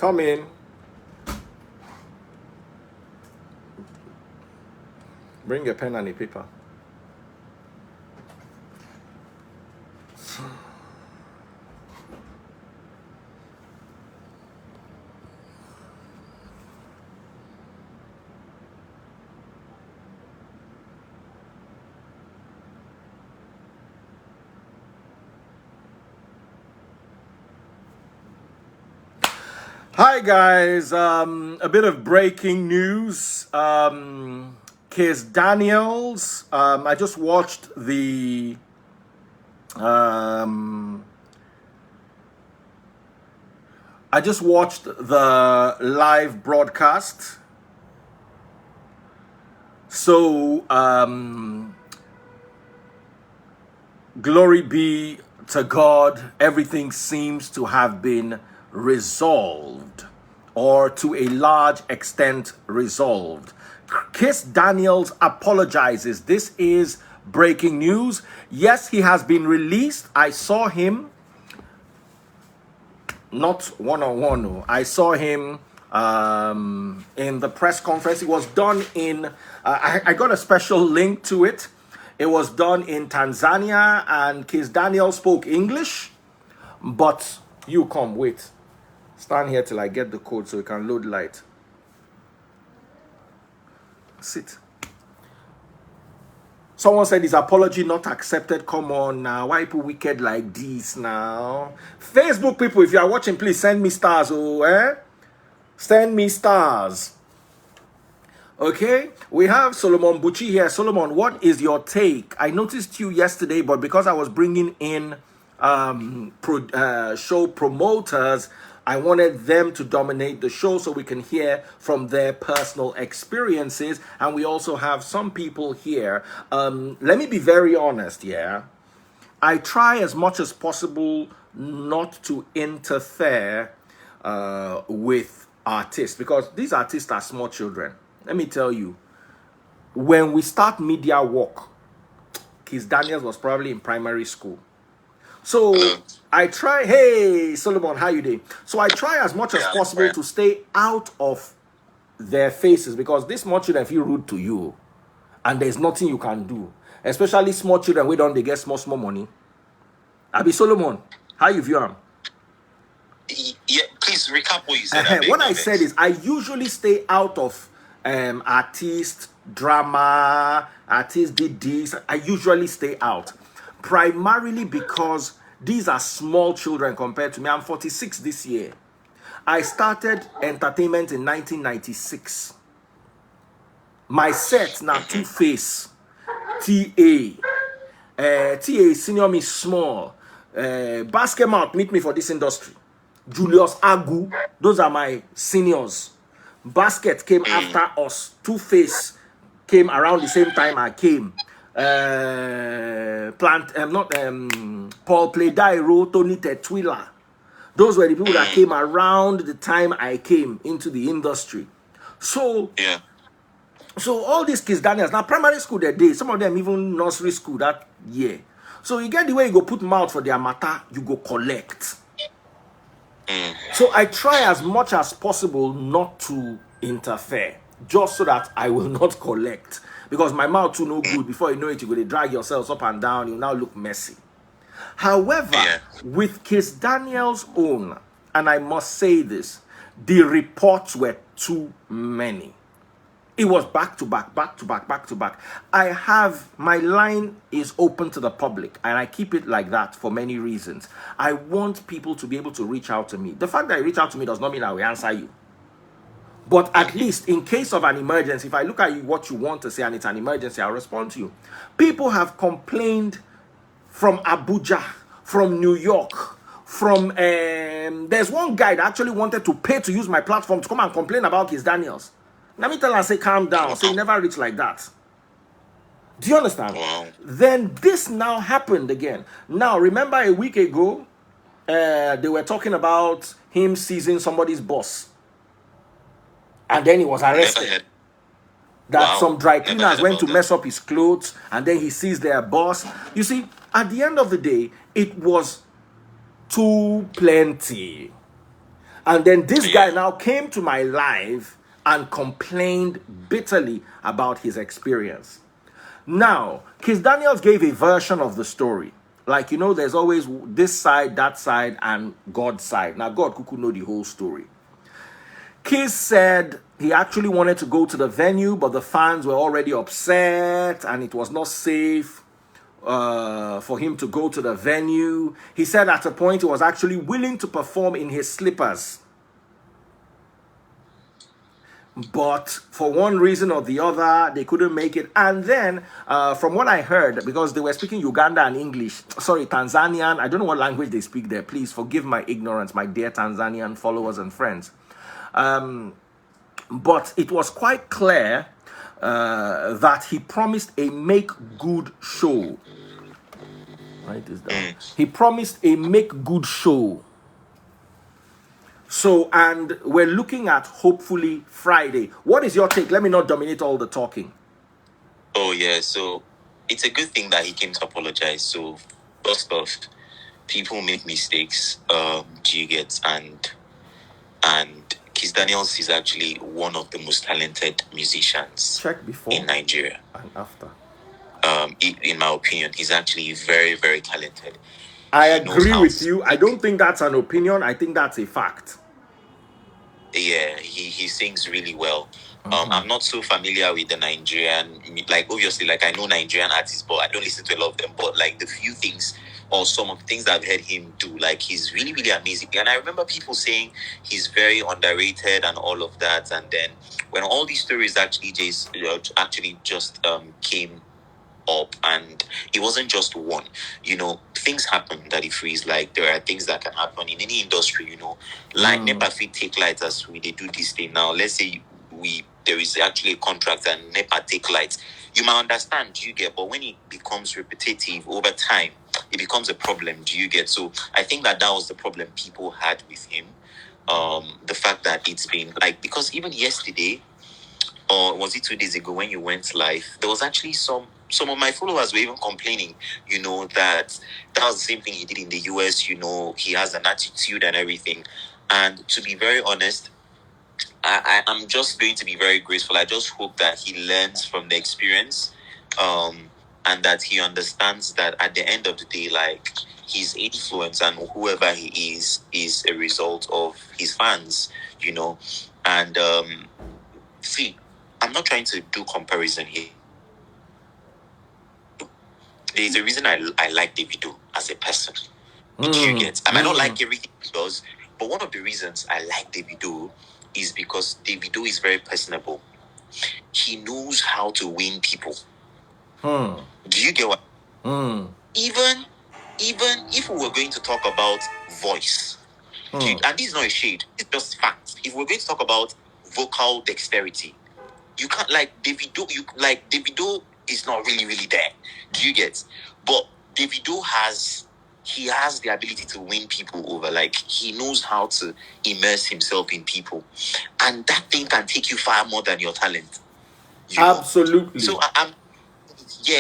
Come in. Bring a pen and a paper. Hi guys, a bit of breaking news. Case Daniels. I just watched the live broadcast. So glory be to God, everything seems to have been resolved, or to a large extent resolved. Case Daniels apologizes. This is breaking news. Yes, he has been released. I saw him, not one-on-one. No. I saw him in the press conference. It was done in, I got a special link to it. It was done in Tanzania, and Case Daniel spoke English. But you come, wait. Stand here till I get the code so you can load light. Sit. Someone said his apology not accepted. Come on now. Why people wicked like this now? Facebook people, if you are watching, please send me stars. Oh, Send me stars. Okay, we have Solomon Bucci here. Solomon, what is your take? I noticed you yesterday, but because I was bringing in show promoters, I wanted them to dominate the show so we can hear from their personal experiences. And we also have some people here. Let me be very honest, yeah. I try as much as possible not to interfere with artists, because these artists are small children. Let me tell you, when we start media work, Case Daniels was probably in primary school. So I try, hey, Solomon, how you doing? So I try as much as possible to stay out of their faces, because these small children feel rude to you and there's nothing you can do. Especially small children, we don't, they get small money. Abi Solomon, how you view them? Yeah, please recap what you said. What I said is I usually stay out of artist drama, artist did this. I usually stay out. Primarily because these are small children compared to me. I'm 46 this year. I started entertainment in 1996. My set now Two-Face, TA. TA senior me small. Basket Mouth meet me for this industry. Julius Agu, those are my seniors. Basket came after us. Two-Face came around the same time I came. Paul Playdairo, Tony Tetwila. Those were the people that came around the time I came into the industry. So all these kids, Daniels, now primary school that day, some of them even nursery school that year. So you get the way you go put mouth for their matter, you go collect. So I try as much as possible not to interfere, just so that I will not collect. Because my mouth too no good. Before you know it, you're going to drag yourselves up and down. You now look messy. However, with Case Daniel's own, and I must say this, the reports were too many. It was back to back, back to back, back to back. My line is open to the public, and I keep it like that for many reasons. I want people to be able to reach out to me. The fact that you reach out to me does not mean I will answer you. But at least in case of an emergency, if I look at you, what you want to say, and it's an emergency, I'll respond to you. People have complained from Abuja, from New York, from... there's one guy that actually wanted to pay to use my platform to come and complain about Case Daniels. Let me tell her, say, calm down. Say, never reach like that. Do you understand? Wow. Then this now happened again. Now, remember a week ago, they were talking about him seizing somebody's boss. And then he was arrested. That some dry cleaners went to mess up his clothes, and then he seized their boss. You see, at the end of the day, it was too plenty. And then this guy now came to my live and complained bitterly about his experience. Now, Kiss Daniels gave a version of the story. Like, you know, there's always this side, that side, and God's side. Now, God could know the whole story. Kiss said he actually wanted to go to the venue, but the fans were already upset and it was not safe for him to go to the venue. He said at a point he was actually willing to perform in his slippers. But for one reason or the other, they couldn't make it. And then, from what I heard, because they were speaking Uganda and English, sorry, Tanzanian, I don't know what language they speak there. Please forgive my ignorance, my dear Tanzanian followers and friends. But it was quite clear that he promised a make good show. Write this down. He promised a make good show. So, and we're looking at hopefully Friday. What is your take? Let me not dominate all the talking. Oh, yeah. So, it's a good thing that he came to apologize. So, first off, people make mistakes, do you get? And Kiss Daniels is actually one of the most talented musicians in Nigeria. And after. In my opinion, he's actually very, very talented. I agree with you. I don't think that's an opinion. I think that's a fact. Yeah, he sings really well. I'm not so familiar with the Nigerian, like obviously, like I know Nigerian artists, but I don't listen to a lot of them. But like the few things or some of the things I've heard him do, like he's really, really amazing. And I remember people saying he's very underrated and all of that. And then when all these stories actually just came up, and it wasn't just one, you know, things happen that it frees. Like there are things that can happen in any industry, you know, like NEPA fit take lights as they do this thing now. Let's say there is actually a contract and NEPA take lights, you might understand, do you get? But when it becomes repetitive over time, it becomes a problem, do you get? So I think that was the problem people had with him. The fact that it's been like, because even yesterday, or was it 2 days ago when you went live, there was actually some of my followers were even complaining, you know, that was the same thing he did in the US, you know, he has an attitude and everything. And to be very honest, I'm just going to be very grateful. I just hope that he learns from the experience, and that he understands that at the end of the day, like, his influence and whoever he is a result of his fans, you know. And see, I'm not trying to do comparison here. There's a reason I like Davido as a person. Do you get? I might not like everything he does, but one of the reasons I like Davido is because Davido is very personable. He knows how to win people. Do you get what? Even if we were going to talk about voice, and this is not a shade, it's just facts. If we're going to talk about vocal dexterity, you can't, like Davido is not really, really there. Do you get? But Davido has the ability to win people over. Like, he knows how to immerse himself in people, and that thing can take you far more than your talent. Absolutely. So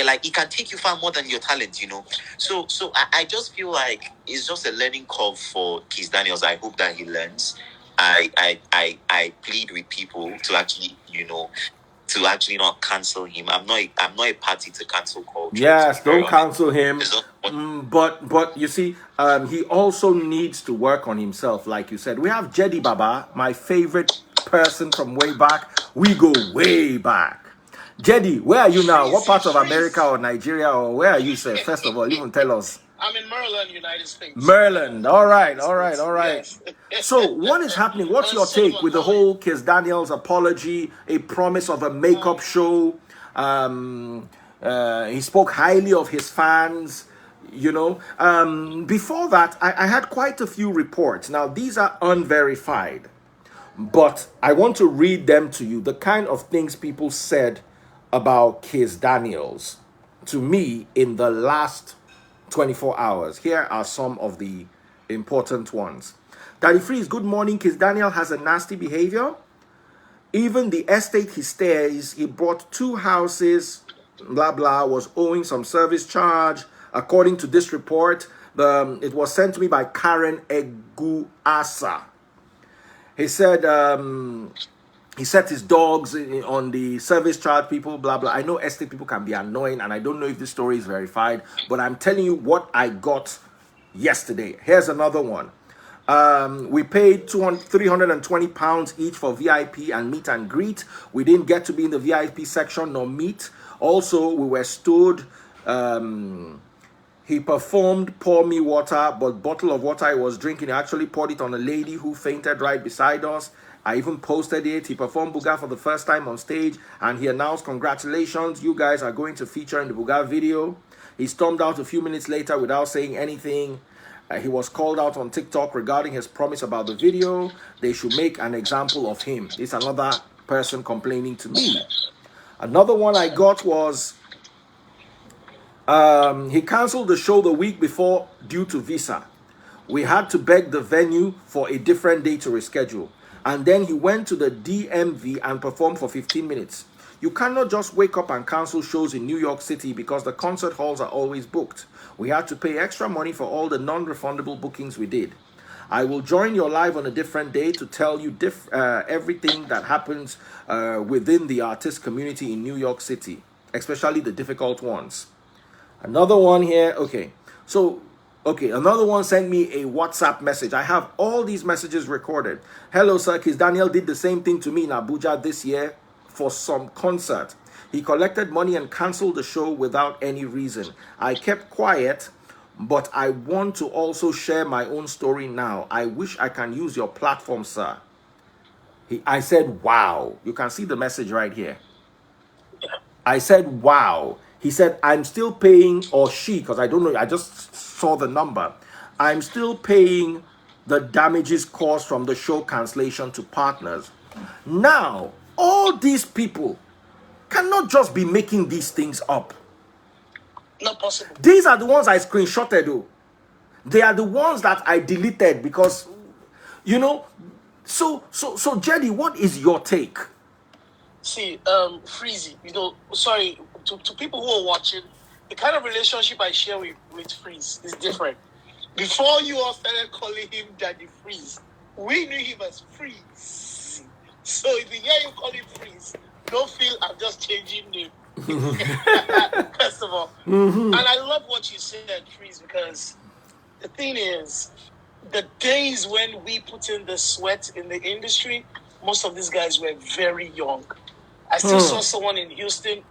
like, it can take you far more than your talent, you know. So I just feel like it's just a learning curve for Kiss Daniels. I hope that he learns. I plead with people to actually, you know, to actually not cancel him. I'm not a party to cancel culture. Yes, don't cancel him. But you see, he also needs to work on himself, like you said. We have Jedi Baba, my favorite person from way back. We go way back. Jedi, where are you now? What part of America or Nigeria, or where are you, sir? First of all, even tell us. I'm in Maryland, United States. Maryland. All right. Yes. So what is happening? What's your take with the whole Kiss Daniels apology, a promise of a makeup show? He spoke highly of his fans, you know. Before that, I had quite a few reports. Now, these are unverified, but I want to read them to you. The kind of things people said about Kiss Daniels to me in the last 24 hours. Here are some of the important ones. Daddy Freeze, good morning. Kiss Daniel has a nasty behavior. Even the estate he stays, he bought 2 houses, blah, blah, was owing some service charge. According to this report, it was sent to me by Karen Eguasa. he said he set his dogs on the service charge people, blah blah. I know estate people can be annoying, and I don't know if this story is verified, but I'm telling you what I got yesterday. Here's another one. We paid £320 each for VIP and meet and greet. We didn't get to be in the VIP section nor meet. Also, we were stood. He performed pour me water, but bottle of water I was drinking, he actually poured it on a lady who fainted right beside us. I even posted it. He performed Buga for the first time on stage, and he announced, congratulations, you guys are going to feature in the Buga video. He stormed out a few minutes later without saying anything. He was called out on TikTok regarding his promise about the video. They should make an example of him. It's another person complaining to me. Another one I got was he canceled the show the week before due to visa. We had to beg the venue for a different day to reschedule. And then he went to the DMV and performed for 15 minutes. You cannot just wake up and cancel shows in New York City because the concert halls are always booked. We had to pay extra money for all the non-refundable bookings we did. I will join your live on a different day to tell you everything that happens within the artist community in New York City, especially the difficult ones. Another one here. Okay. Another one sent me a WhatsApp message. I have all these messages recorded. Hello, sir. Kiss Daniel did the same thing to me in Abuja this year for some concert. He collected money and canceled the show without any reason. I kept quiet, but I want to also share my own story now. I wish I can use your platform, sir. I said, wow. You can see the message right here. I said, wow. He said, I'm still paying, or she, because I don't know, I just saw the number. I'm still paying the damages caused from the show cancellation to partners. Now, all these people cannot just be making these things up. Not possible. These are the ones I screenshotted, though. They are the ones that I deleted because, you know, so Jedi, what is your take? See, Freezy, sorry, to people who are watching, the kind of relationship I share with Freeze is different. Before you all started calling him Daddy Freeze, we knew him as Freeze. So if you hear him call him Freeze, don't feel I'm just changing name. First of all. And I love what you said, Freeze, because the thing is, the days when we put in the sweat in the industry, most of these guys were very young. I still saw someone in Houston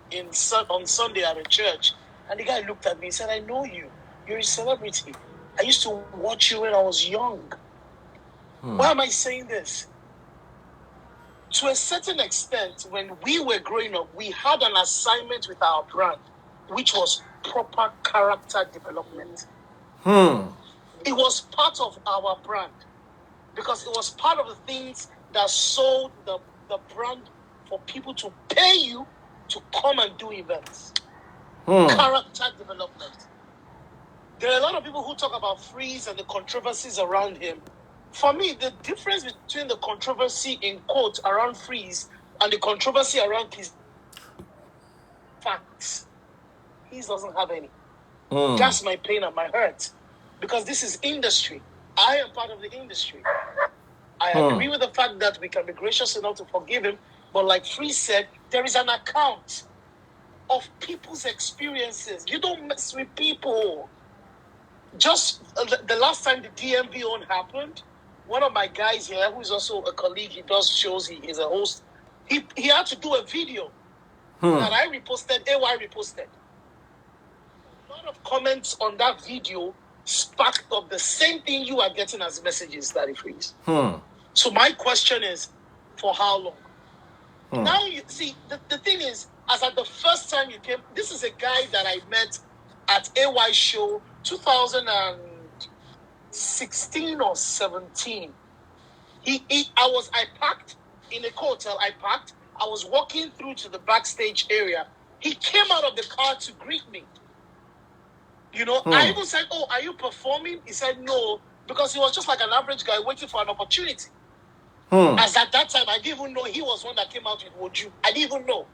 on Sunday at a church, and the guy looked at me and said, I know you. You're a celebrity. I used to watch you when I was young. Why am I saying this? To a certain extent, when we were growing up, we had an assignment with our brand, which was proper character development. It was part of our brand because it was part of the things that sold the brand for people to pay you to come and do events. Character development. There are a lot of people who talk about Freeze and the controversies around him. For me, the difference between the controversy in quote around Freeze and the controversy around his facts, he doesn't have any. That's my pain and my hurt. Because this is industry. I am part of the industry. I agree with the fact that we can be gracious enough to forgive him. But like Freeze said, there is an account of people's experiences. You don't mess with people. Just the last time the DMV one happened, one of my guys here, who is also a colleague, he does shows, he is a host, he had to do a video that I reposted, AY reposted. A lot of comments on that video sparked up the same thing you are getting as messages, Daddy Freeze. So my question is, for how long? Now, you see, the thing is, as at the first time you came, this is a guy that I met at AY show 2016 or 17. I parked in a hotel. I was walking through to the backstage area. He came out of the car to greet me. I even said, oh, are you performing? He said, no, because he was just like an average guy waiting for an opportunity. As at that time, I didn't even know he was one that came out with Woju. I didn't even know.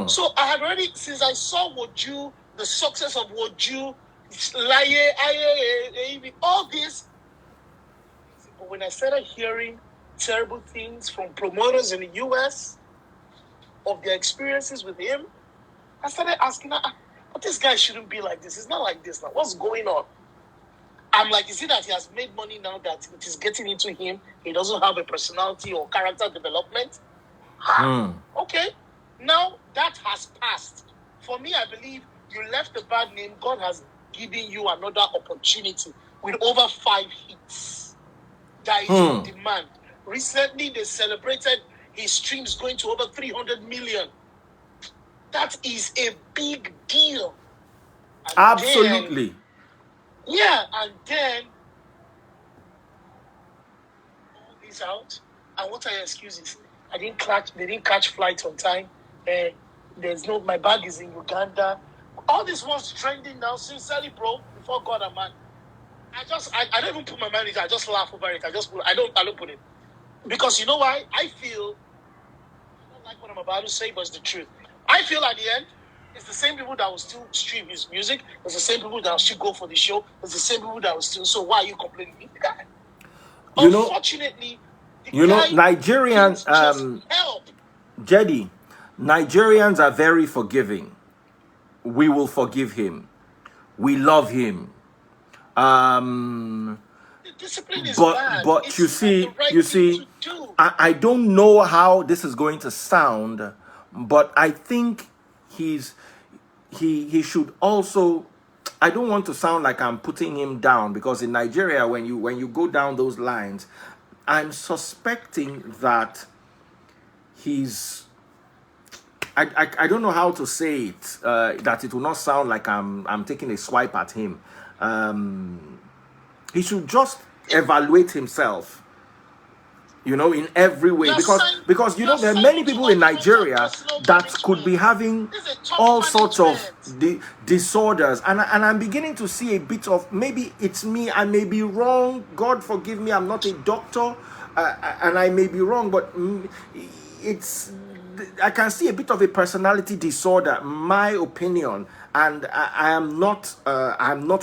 So I had already, since I saw Woju, the success of Woju, all this. But when I started hearing terrible things from promoters in the US of their experiences with him. I started asking, but this guy shouldn't be like this. It's not like this now. What's going on? I'm like, is it that he has made money now that it is getting into him? He doesn't have a personality or character development? Okay. Now that has passed. For me, I believe you left a bad name. God has given you another opportunity with over 5 hits. That is on demand. Recently, they celebrated his streams going to over 300 million. That is a big deal. And Absolutely. Then, yeah, and then all this out. And what are your excuses? They didn't catch flights on time. My bag is in Uganda. All this was trending now, sincerely, bro, before God and man. I don't even put my mind in it. I just laugh over it. I don't put it. Because you know why? I don't like what I'm about to say, but it's the truth. I feel at the end, it's the same people that will still stream his music. It's the same people that will still go for the show. It's the same people that will still. So why are you complaining? Unfortunately, Nigerians, Jedi, Nigerians are very forgiving. We will forgive him. We love him. The discipline is bad. But it's you see, I don't know how this is going to sound, but I think he should also. I don't want to sound like I'm putting him down, because in Nigeria, when you go down those lines, I'm suspecting that he's. I don't know how to say it, that it will not sound like I'm taking a swipe at him. He should just evaluate himself, in every way, because there are many people in Nigeria that could be having all sorts of disorders, and I'm beginning to see a bit of, maybe it's me, I may be wrong, God forgive me, I'm not a doctor, and I may be wrong, but I can see a bit of a personality disorder, my opinion, and I'm not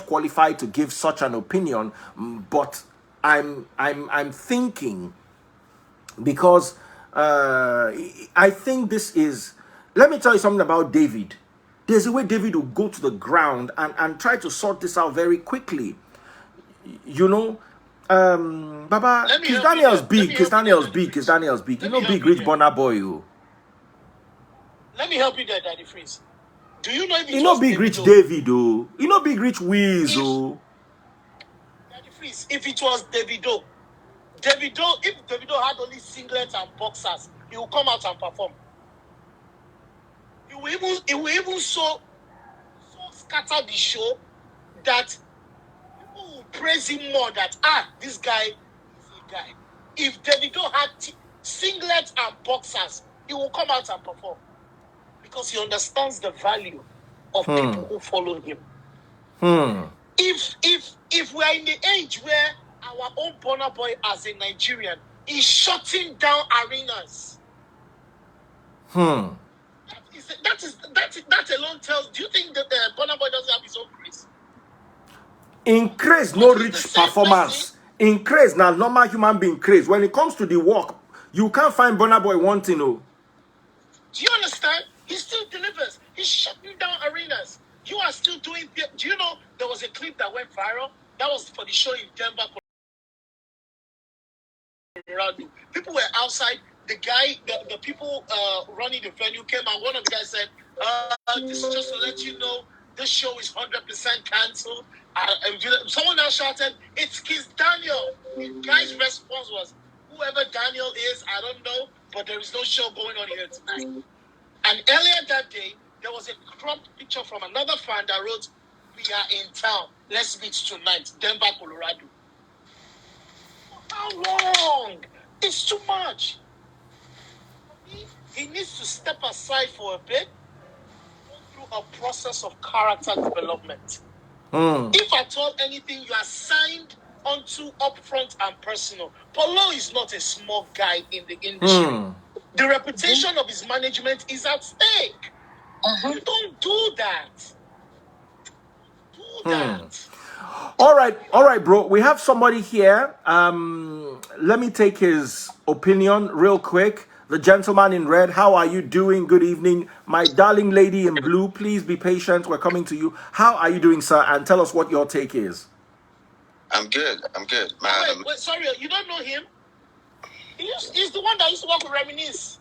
qualified to give such an opinion, but I'm thinking, because I think this is. Let me tell you something about David. There's a way David will go to the ground and try to sort this out very quickly. Baba, Kiss Daniel's big. Kiss Daniel's big. Big Rich Bonner boy. Let me help you there, Daddy Freeze. Do you know if it was Big Rich David, oh? Big Rich Wiz, oh? Daddy Freeze, if it was Davido, if Davido had only singlets and boxers, he will come out and perform. He will even so scatter the show that people will praise him more, that this guy is a guy. If Davido had singlets and boxers, he will come out and perform, because he understands the value of people who follow him. If we're in the age where our own Burna Boy as a Nigerian is shutting down arenas, that alone tells. Do you think that Burna Boy doesn't have his own grace? Increase no rich performance. Increase now normal human being craze. When it comes to the work, you can't find Burna Boy wanting. Do you understand? He still delivers. He's shutting down arenas. You are still doing. Do you know there was a clip that went viral? That was for the show in Denver, Colorado. People were outside. The guy, the people running the venue came out. One of the guys said, "This is just to let you know, this show is 100% cancelled." Someone else shouted, "It's Kiss Daniel." The guy's response was, "Whoever Daniel is, I don't know, but there is no show going on here tonight." And earlier that day, there was a cropped picture from another fan that wrote, "We are in town. Let's meet tonight, Denver, Colorado." How long? It's too much. He needs to step aside for a bit, go through a process of character development. If at all anything, you are signed onto upfront and personal. Polo is not a small guy in the industry. The reputation of his management is at stake. You don't do that. All right, bro. We have somebody here. Let me take his opinion real quick. The gentleman in red, how are you doing? Good evening. My darling lady in blue, please be patient. We're coming to you. How are you doing, sir? And tell us what your take is. I'm good. Wait, sorry, you don't know him? He's the one that used to work with Reminisce.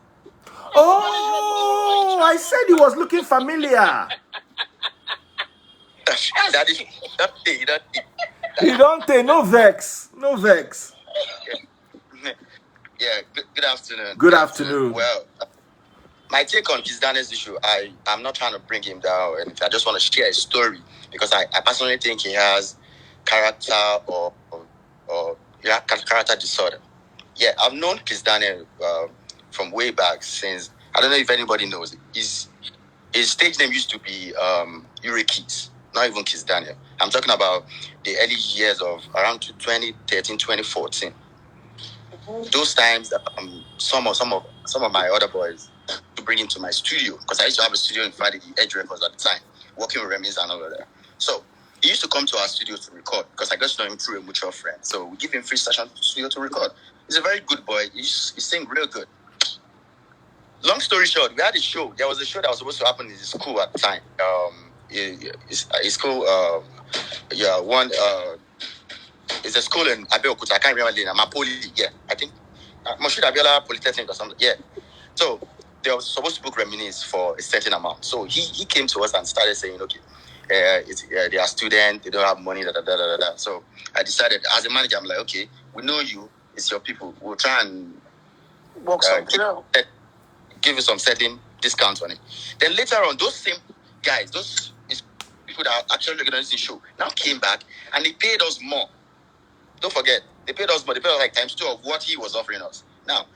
Oh, I said he was looking familiar. You don't take no vex. No vex. Yeah, good afternoon. Good afternoon. Well, my take on Kiss Daniel's issue, I'm not trying to bring him down or anything. I just want to share a story because I personally think he has character or character disorder. Yeah, I've known Kiss Daniel from way back since, I don't know if anybody knows it. His stage name used to be Kiss, not even Kiss Daniel. I'm talking about the early years of around 2013, 2014. Those times, some of my other boys to bring him to my studio because I used to have a studio in Friday, the Edge Records at the time, working with Reminisce and all of that. So he used to come to our studio to record because I got to know him through a mutual friend. So we give him free session to the studio to record. He's a very good boy. He sings real good. Long story short, we had a show. There was a show that was supposed to happen in his school at the time. His school, it's a school in Abeokuta. I can't remember the name. Mapoli, yeah. I think Moshood Abiola Polytechnic or something. Yeah. So they were supposed to book Reminisce for a certain amount. So he came to us and started saying, okay, they are students, they don't have money, da da da da da. So I decided, as a manager, I'm like, okay, we know you, it's your people. We'll try and give you some certain discounts on it. Then later on, those same guys, those people that are actually organizing the show, now came back and they paid us more. Don't forget, they paid us more. They paid us like times 2 of what he was offering us. Now,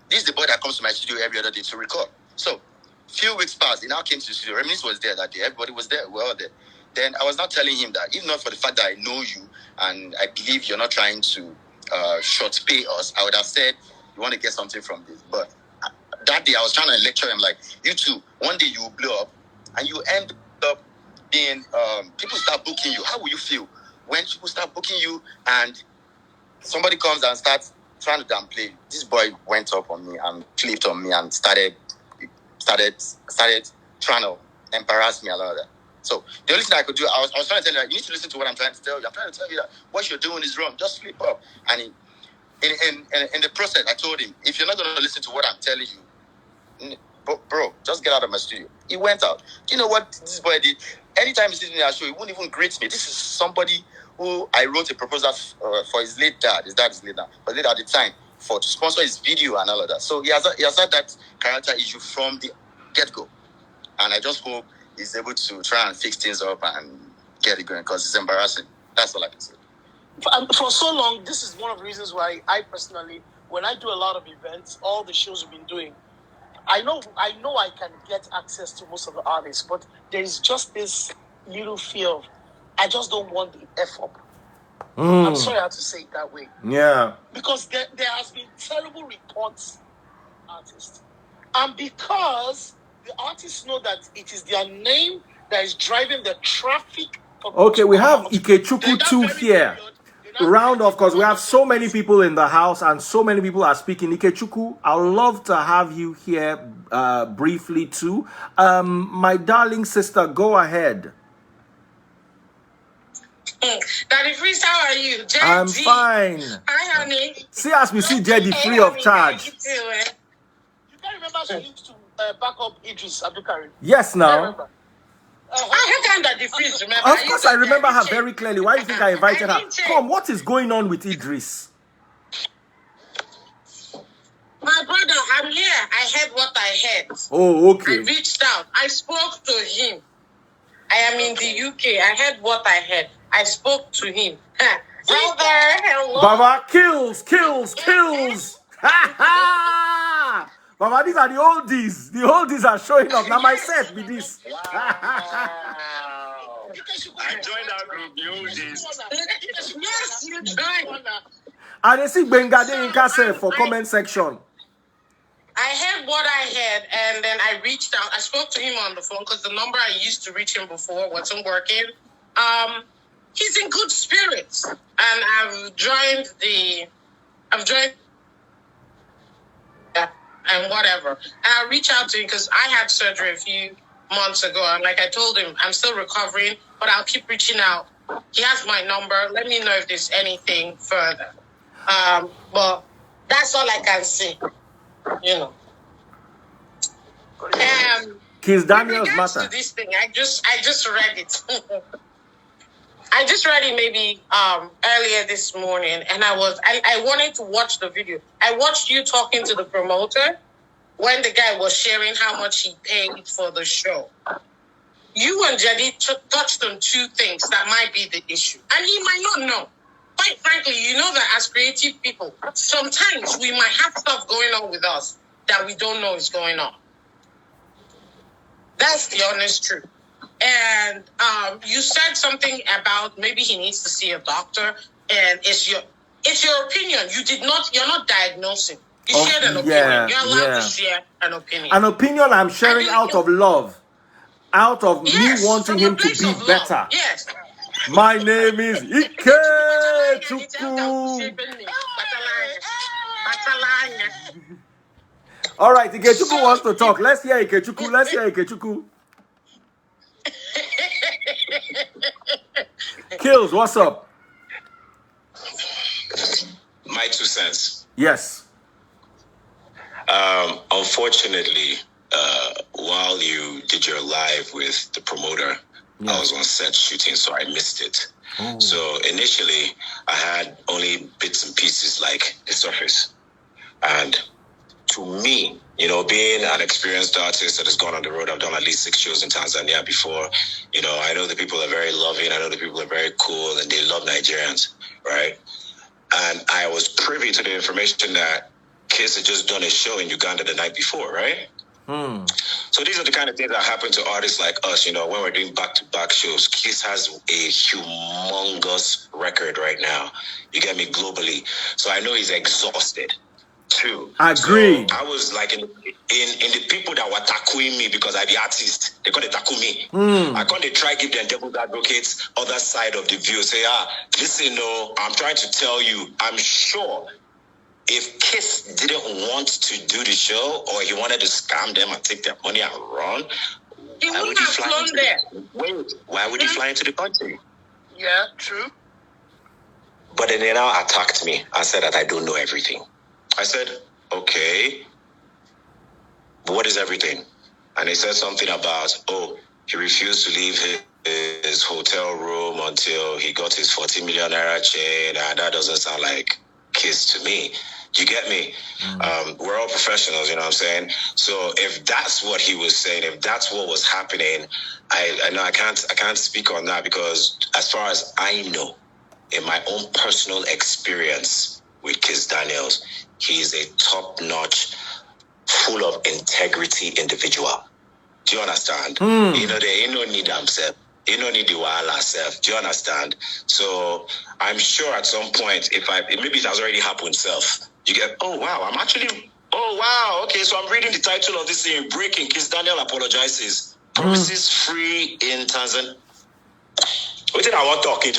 this is the boy that comes to my studio every other day to record. So, few weeks passed. He now came to the studio. Reminisce was there that day. Everybody was there. We're all there. Then I was not telling him that, if not for the fact that I know you and I believe you're not trying to short pay us, I would have said, you want to get something from this. But that day, I was trying to lecture him like, you two, one day you will blow up and you end up being, people start booking you. How will you feel when people start booking you and somebody comes and starts trying to downplay? This boy went up on me and flipped on me and started trying to embarrass me a lot of that. So the only thing I could do, I was trying to tell you, you need to listen to what I'm trying to tell you. I'm trying to tell you that what you're doing is wrong. Just flip up. And in the process, I told him, if you're not going to listen to what I'm telling you, bro, just get out of my studio. He went out. You know what this boy did? Anytime he sees me in our show, he won't even greet me. This is somebody who I wrote a proposal for his late dad. His dad is late now, but late at the time to sponsor his video and all of that. So he has had that character issue from the get-go. And I just hope he's able to try and fix things up and get it going because it's embarrassing. That's all I can say. For so long, this is one of the reasons why I personally, when I do a lot of events, all the shows we've been doing, I know I can get access to most of the artists, but there is just this little fear of, I just don't want the F up. I'm sorry I have to say it that way. Yeah. Because there has been terrible reports of artists. And because the artists know that it is their name that is driving the traffic. Okay, we have Ikechukwu 2 here. Round off because we have so many people in the house and so many people are speaking. Ikechukwu, I'd love to have you here briefly too. My darling sister, go ahead. Daddy Freeze, how are you? Jedi. I'm fine. Hi, honey. See us, we see Jedi free of charge. You can't remember she used to back up Idris Abdulkarim? Yes, now. How can Daddy Freeze remember? Of course, I remember her very clearly. Why do you think I invited her? Come, what is going on with Idris? My brother, I'm here. I heard what I heard. Oh, okay. I reached out. I spoke to him. I am in the UK. I heard what I heard. I spoke to him. Brother, hello. Baba, kills. Ha ha! Baba, these are the oldies. The oldies are showing up. Now my set be this. Wow. I joined that group, the oldies. Yes, you joined. And they see Bengade in Kase for comment section. I heard what I heard, and then I reached out. I spoke to him on the phone because the number I used to reach him before wasn't working. he's in good spirits, and I've joined and whatever. And I reach out to him because I had surgery a few months ago, and like I told him, I'm still recovering, but I'll keep reaching out. He has my number. Let me know if there's anything further. But that's all I can say. You know. Kiss Daniels regards matter. to this thing, I just read it. I just read it maybe earlier this morning, and I wanted to watch the video. I watched you talking to the promoter when the guy was sharing how much he paid for the show. You and Jadi touched on two things that might be the issue, and he might not know. Quite frankly, you know that as creative people, sometimes we might have stuff going on with us that we don't know is going on. That's the honest truth. And you said something about maybe he needs to see a doctor, and it's your opinion. You're not diagnosing. You shared an opinion. You're allowed to share an opinion. An opinion I'm sharing out of love, out of me wanting him to be better. Yes. My name is Ikechukwu. All right, Ikechukwu wants to talk. Let's hear Ikechukwu. Kills, what's up? My 2 cents. Yes. Unfortunately, while you did your live with the promoter, I was on set shooting, so I missed it. Oh. So initially, I had only bits and pieces like the surface. And to me, being an experienced artist that has gone on the road, I've done at least 6 shows in Tanzania before. I know the people are very loving. I know the people are very cool, and they love Nigerians, right? And I was privy to the information that Kiss had just done a show in Uganda the night before, right? So these are the kind of things that happen to artists like us, when we're doing back-to-back shows. Kiss has a humongous record right now. You get me? Globally. So I know he's exhausted too. Agreed. So I was like in the people that were tackling me because I'm the artist. They couldn't tackle me. I can't try give them devil's advocates other side of the view. Say, listen, no, I'm trying to tell you, I'm sure if Kiss didn't want to do the show, or he wanted to scam them and take their money and run, he wouldn't have flown there. Why would he fly into the country? Yeah, true. But then they now attacked me and said that I don't know everything. I said, okay, what is everything? And they said something about, he refused to leave his hotel room until he got his 40 million naira chain, and that doesn't sound like Kiss to me. You get me? We're all professionals, you know what I'm saying? So if that's what he was saying, if that's what was happening, I know I can't speak on that, because as far as I know, in my own personal experience with Kiss Daniels, he is a top-notch, full of integrity individual. Do you understand? They ain't no need themselves. He don't need the wahala self. Do you understand? So I'm sure at some point, maybe it has already happened self. You get, okay, so I'm reading the title of this thing, Breaking, Kiss Daniel apologizes. Promises free in Tanzania. What did I want to talk? I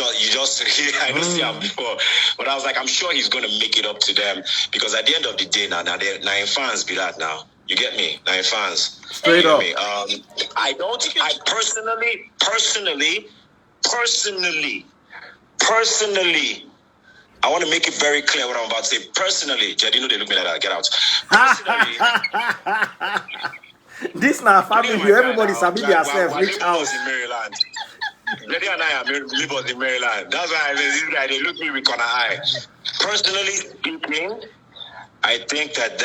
don't see him before. But I was like, I'm sure he's going to make it up to them, because at the end of the day, now they're 9 fans be that now. You get me? 9 fans. Straight up. I personally, I want to make it very clear what I'm about to say. Personally, Jadino, they look me like that. Get out. Personally. This now family, everybody sabi themselves. Which house? In Maryland. Jaddy and I are neighbors in Maryland. That's why this guy, they look me with corner eye. Personally speaking, I think that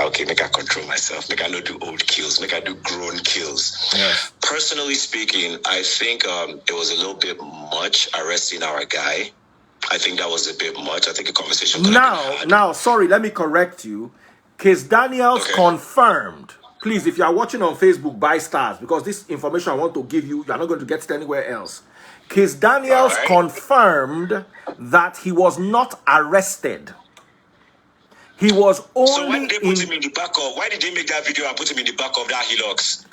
okay, make I control myself. Make I not do old kills. Make I do grown kills. Yes. Personally speaking, I think it was a little bit much arresting our guy. I think that was a bit much. I think a conversation. Now, sorry, let me correct you. Kiss Daniels confirmed. Please, if you are watching on Facebook, buy stars, because this information I want to give you, you're not going to get it anywhere else. Kiss Daniels confirmed that he was not arrested. He was only. So why did they put him in the back of? Why did they make that video and put him in the back of that Hilux?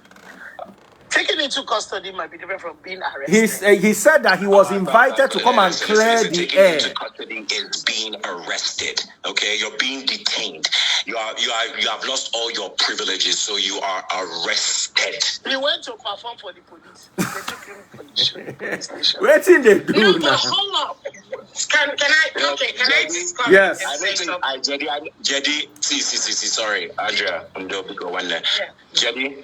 taken into custody might be different from being arrested. He said that he was invited to come and clear the air. Taken into custody is being arrested. Okay, you're being detained. You have lost all your privileges, so you are arrested. He went to perform for the police. They took him for the show. What did they do No, now? but hold up. Can I discuss? Yes. Jedi, see, sorry, Andrea, I'm doing one there. Jedi,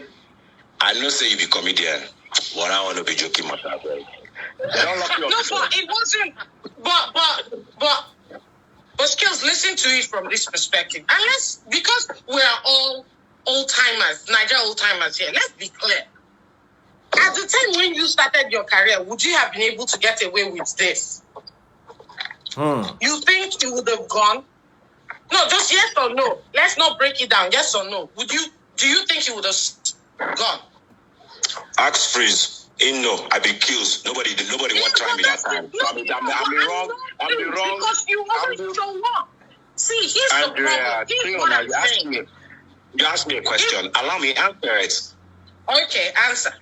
I know say you be comedian, but I want to be joking myself, right? Don't lock your No, but it wasn't. But Skills, listen to it from this perspective. Unless, because we are all old timers, Niger old timers here. Let's be clear. At the time when you started your career, would you have been able to get away with this? You think you would have gone? No, just yes or no. Let's not break it down. Yes or no. Do you think you would have gone? Ask Freeze. No, I be kills. Nobody want to try me that time. I'm wrong. Because you wasn't show up. See, here's the problem. Here's what I'm saying. You asked me a question. Allow me answer it. Okay, answer.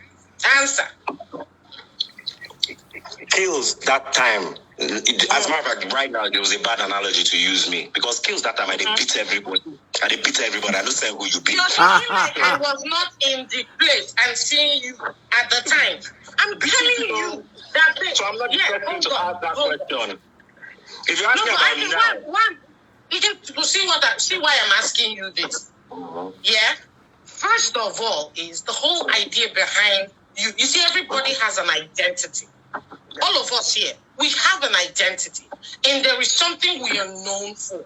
Kills that time. As a matter of fact, right now there was a bad analogy to use me because kills that time I did beat everybody. I don't say who you beat. I was not in the place and seeing you at the time. I'm telling you that. So I'm not expecting to ask that question. If you ask me about now, you can see why I'm asking you this. Yeah. First of all, is the whole idea behind you. You see, everybody has an identity. All of us here, we have an identity, and there is something we are known for.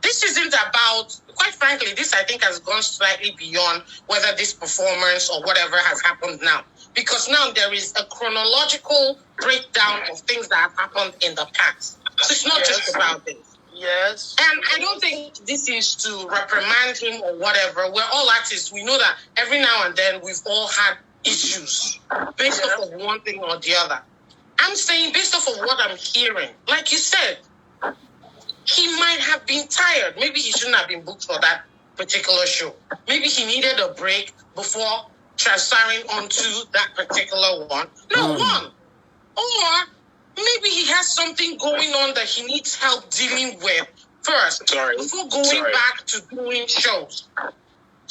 This isn't about, quite frankly, this I think has gone slightly beyond whether this performance or whatever has happened now. Because now there is a chronological breakdown of things that have happened in the past. So it's not just about this. Yes. And I don't think this is to reprimand him or whatever. We're all artists. We know that every now and then we've all had issues based off of one thing or the other. I'm saying based off of what I'm hearing, like you said, he might have been tired. Maybe he shouldn't have been booked for that particular show. Maybe he needed a break before transferring onto that particular one. One. Or maybe he has something going on that he needs help dealing with first before going back to doing shows.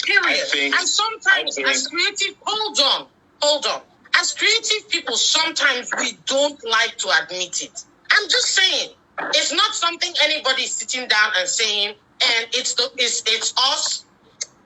Period. And sometimes as creative, hold on. As creative people, sometimes we don't like to admit it. I'm just saying, it's not something anybody is sitting down and saying, and it's us.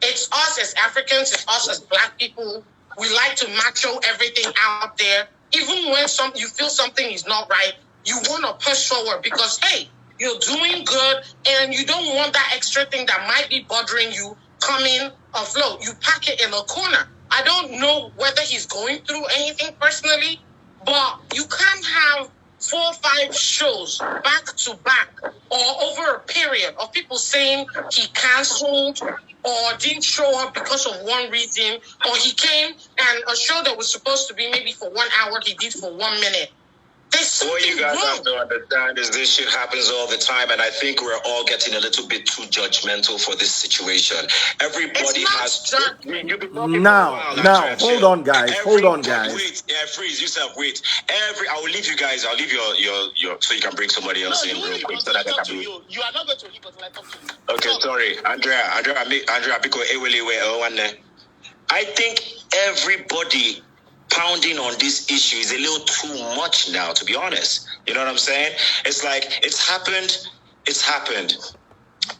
It's us as Africans, it's us as Black people. We like to macho everything out there. Even when you feel something is not right, you want to push forward because, hey, you're doing good and you don't want that extra thing that might be bothering you coming afloat. You pack it in a corner. I don't know whether he's going through anything personally, but you can't have 4 or 5 shows back to back or over a period of people saying he canceled or didn't show up because of one reason, or he came and a show that was supposed to be maybe for 1 hour, he did for 1 minute. What you guys have to understand is this shit happens all the time, and I think we're all getting a little bit too judgmental for this situation. Everybody has. Now, hold on, guys. Wait, Freeze, yourself. Wait. I will leave you guys. I'll leave your so you can bring somebody else in real quick so that I can be. You are not going to leave until I talk to you. Okay, sorry, Andrea, because I think everybody pounding on this issue is a little too much now, to be honest. You know what I'm saying? It's like, it's happened.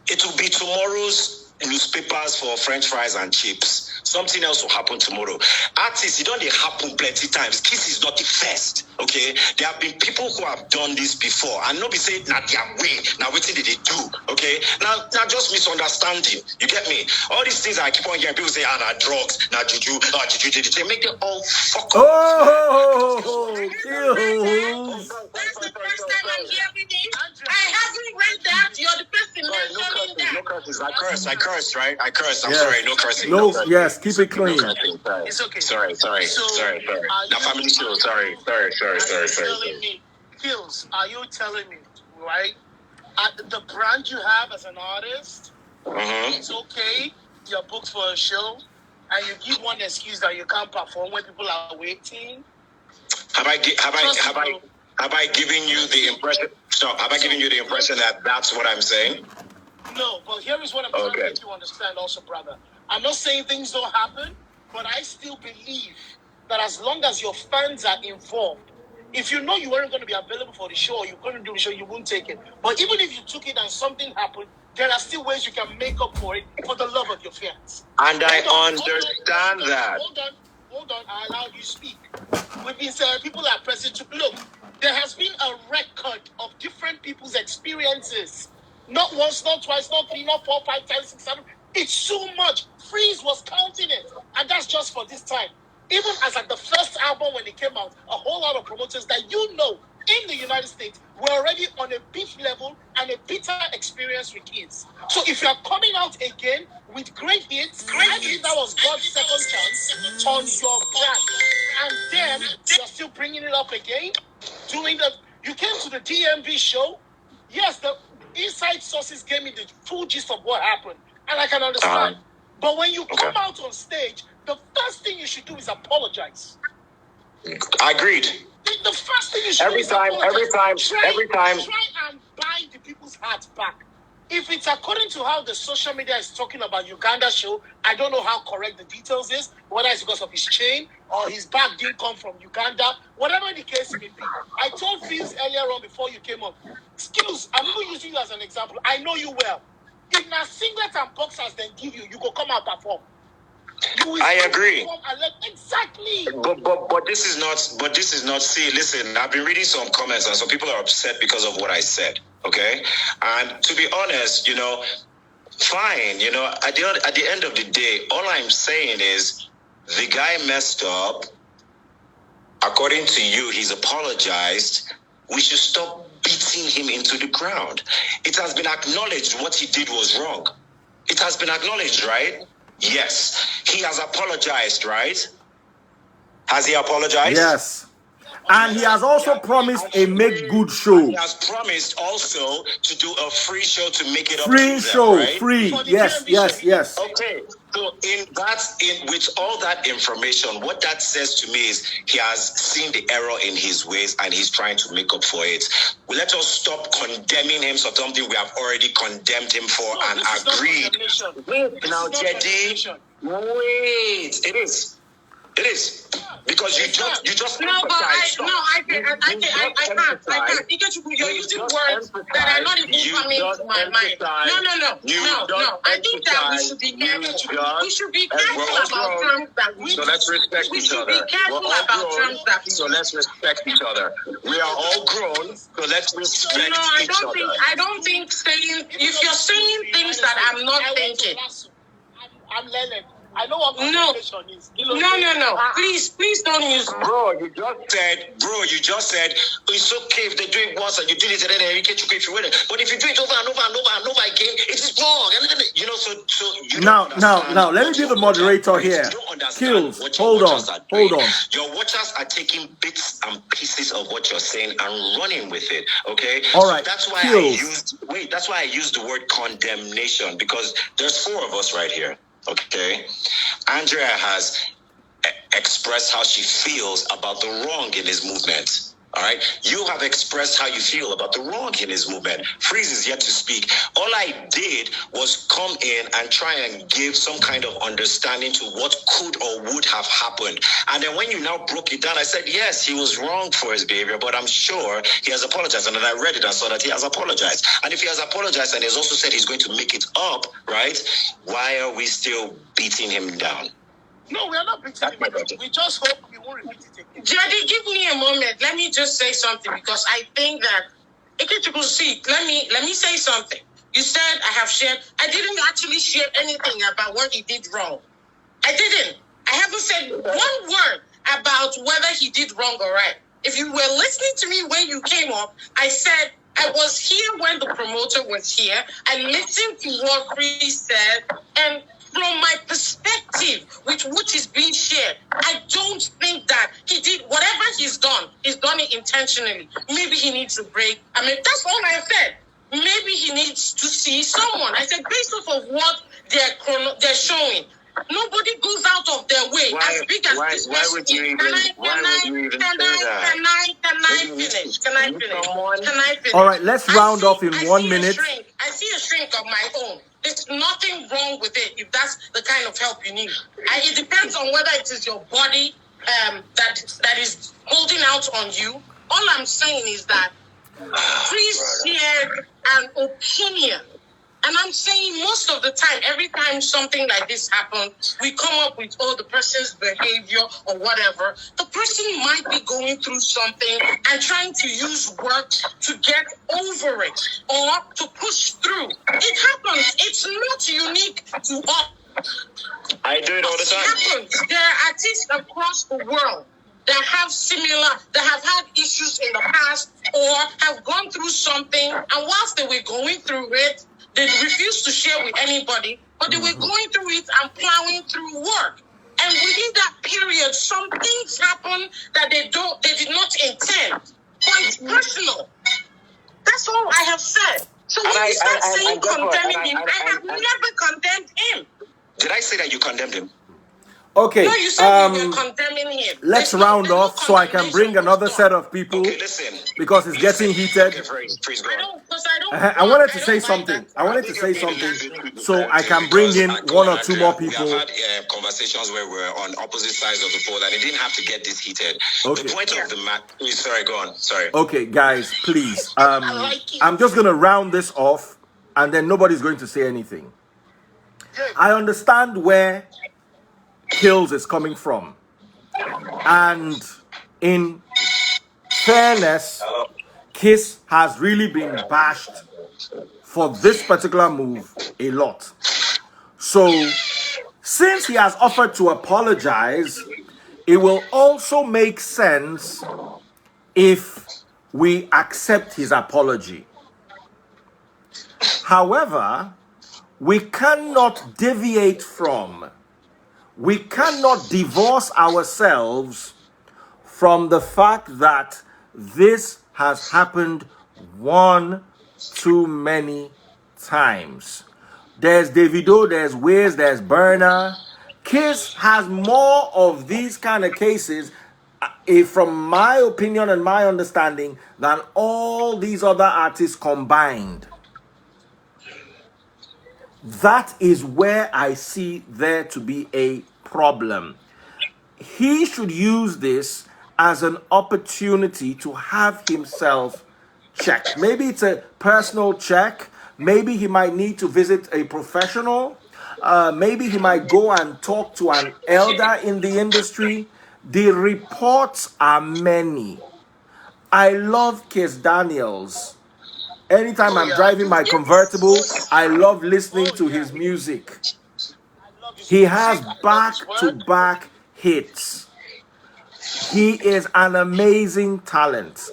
It will be tomorrow's newspapers for French fries and chips. Something else will happen tomorrow. Artists, it don't happen plenty times. Kiss is not the first, okay? There have been people who have done this before, and not be saying, not their way. Now, what did they do, okay? Now just misunderstanding. You get me? All these things I keep on hearing, people say, nah, drugs, nah, juju, they make them all fuck up. Kills. That's the first time I'm hearing it. I haven't read that. You're the person mentioning that. No curses. I curse, right? I curse. I'm sorry. No cursing. No, yes, keep it clean. No cursing, sorry. It's okay. Sorry. Now, family show. Sorry. Kills, are you telling me, right? The brand you have as an artist, it's okay. You're booked for a show. and you give one excuse that you can't perform when people are waiting. Have I given you the impression? Stop. Have I given you the impression that that's what I'm saying? No, but here is what I'm trying to make you understand also, brother. I'm not saying things don't happen, but I still believe that as long as your fans are involved, if you know you weren't going to be available for the show or you're going to do the show, you won't take it. But even if you took it and something happened, there are still ways you can make up for it for the love of your fans. And I understand that. Hold on, I allowed you to speak. We've been saying people are present to look. There has been a record of different people's experiences. Not once, not twice, not three, not 4, 5 times, 6, 7. It's too much. Freeze was counting it. And that's just for this time. Even as at the first album when it came out, a whole lot of promoters that you know in the United States were already on a beef level and a bitter experience with kids. So if you are coming out again with great hits, I believe that was God's second chance on your brand. And then you're still bringing it up again, doing the. You came to the DMV show. Yes, the inside sources gave me the full gist of what happened, and I can understand. But when you come out on stage, the first thing you should do is apologize. I agreed. The first thing you should do is apologize. Every time. Try and buy the people's hearts back. If it's according to how the social media is talking about Uganda show, I don't know how correct the details is, whether it's because of his chain or his bag didn't come from Uganda, whatever the case may be. I told Fizz earlier on before you came on, skills, I'm even using you as an example. I know you well. If na singlet and boxers then give you, you go come out perform. I agree. Exactly. But this is not. See, listen. I've been reading some comments, and some people are upset because of what I said. Okay, and to be honest, fine. At the end of the day, all I'm saying is the guy messed up. According to you, he's apologized. We should stop beating him into the ground. It has been acknowledged what he did was wrong. It has been acknowledged, right? Yes. He has apologized, right? Has he apologized? Yes. And he has also promised a make good show. He has promised also to do a free show to make it up free to them, show, right? free. Yes. Okay. So with all that information, what that says to me is he has seen the error in his ways and he's trying to make up for it. Well, let us stop condemning him for something we have already condemned him for and agreed. Wait, now, Jedi. Wait, it is. It is. Because you just no, but I can't. You're using words that are not even coming to my mind. No. I think that we should be careful. We should be careful about terms that we. So let's respect each other. We should be careful about terms that we. So let's respect each other. We are all grown. So let's respect each other. I don't think saying if you're saying things that I'm not thinking. I'm learning. I know what communication is. No. Please don't use. Bro, you just said it's okay if they do it once and you do it and then you get if you win it. But if you do it over and over and over and over again, it is wrong. So you now let me be the moderator here. Kills. Hold on. Your watchers are taking bits and pieces of what you're saying and running with it. Okay. All right. So that's why Kills. I used the word condemnation, because there's 4 of us right here. Okay, Andrea has expressed how she feels about the wrong in his movement. All right, you have expressed how you feel about the wrong in his movement. Freeze is yet to speak. All I did was come in and try and give some kind of understanding to what could or would have happened. And then when you now broke it down, I said, yes, he was wrong for his behavior, but I'm sure he has apologized. And then I read it and saw that he has apologized. And if he has apologized and he's also said he's going to make it up, right? Why are we still beating him down? No, we are not beating him down. We just hope he won't repeat it again. Jody, give me a moment. Let me just say something, because I think that let me say something. You said I have shared. I didn't actually share anything about what he did wrong. I didn't. I haven't said one word about whether he did wrong or right. If you were listening to me when you came up, I said I was here when the promoter was here. I listened to what Chris said, and from my perspective, which is being shared, I don't think that he did whatever he's done it intentionally. Maybe he needs a break. I mean, that's all I said. Maybe he needs to see someone. I said, based off of what they're showing, Nobody goes out of their way as big as this person is. Can I finish? All right, let's round off in 1 minute. I see a shrink of my own. There's nothing wrong with it if that's the kind of help you need. It depends on whether it is your body that is holding out on you. All I'm saying is that please share an opinion. And I'm saying most of the time, every time something like this happens, we come up with, the person's behavior or whatever. The person might be going through something and trying to use work to get over it or to push through. It happens. It's not unique to us. I do it all the time. It happens. There are artists across the world that have had issues in the past or have gone through something, and whilst they were going through it, they refused to share with anybody, but they were going through it and plowing through work. And within that period, some things happened that they did not intend. But it's personal. That's all I have said. So when you start saying condemning him, I have never condemned him. Did I say that you condemned him? Okay, no, you said you were condemning him. Let's round off so I can bring another set of people. Okay, listen. Because it's getting heated. I wanted to say something. So I can bring in one or two more people. We have had conversations where we're on opposite sides of the pole and it didn't have to get this heated. Okay. The point of the matter... Sorry, go on. Sorry. Okay, guys, please. I'm just going to round this off and then nobody's going to say anything. I understand where Kills is coming from, and in fairness, Kiss has really been bashed for this particular move a lot. So since he has offered to apologize, it will also make sense if we accept his apology. However, we cannot deviate from, we cannot divorce ourselves from the fact that this has happened one too many times. There's Davido, there's Wiz, there's Burna. Kiss has more of these kind of cases, from my opinion and my understanding, than all these other artists combined. That is where I see there to be a problem. He should use this as an opportunity to have himself checked. Maybe it's a personal check. Maybe he might need to visit a professional. Maybe he might go and talk to an elder in the industry. The reports are many. I love Kiss Daniels. Anytime I'm driving my convertible, I love listening to his music. He has back-to-back hits. He is an amazing talent.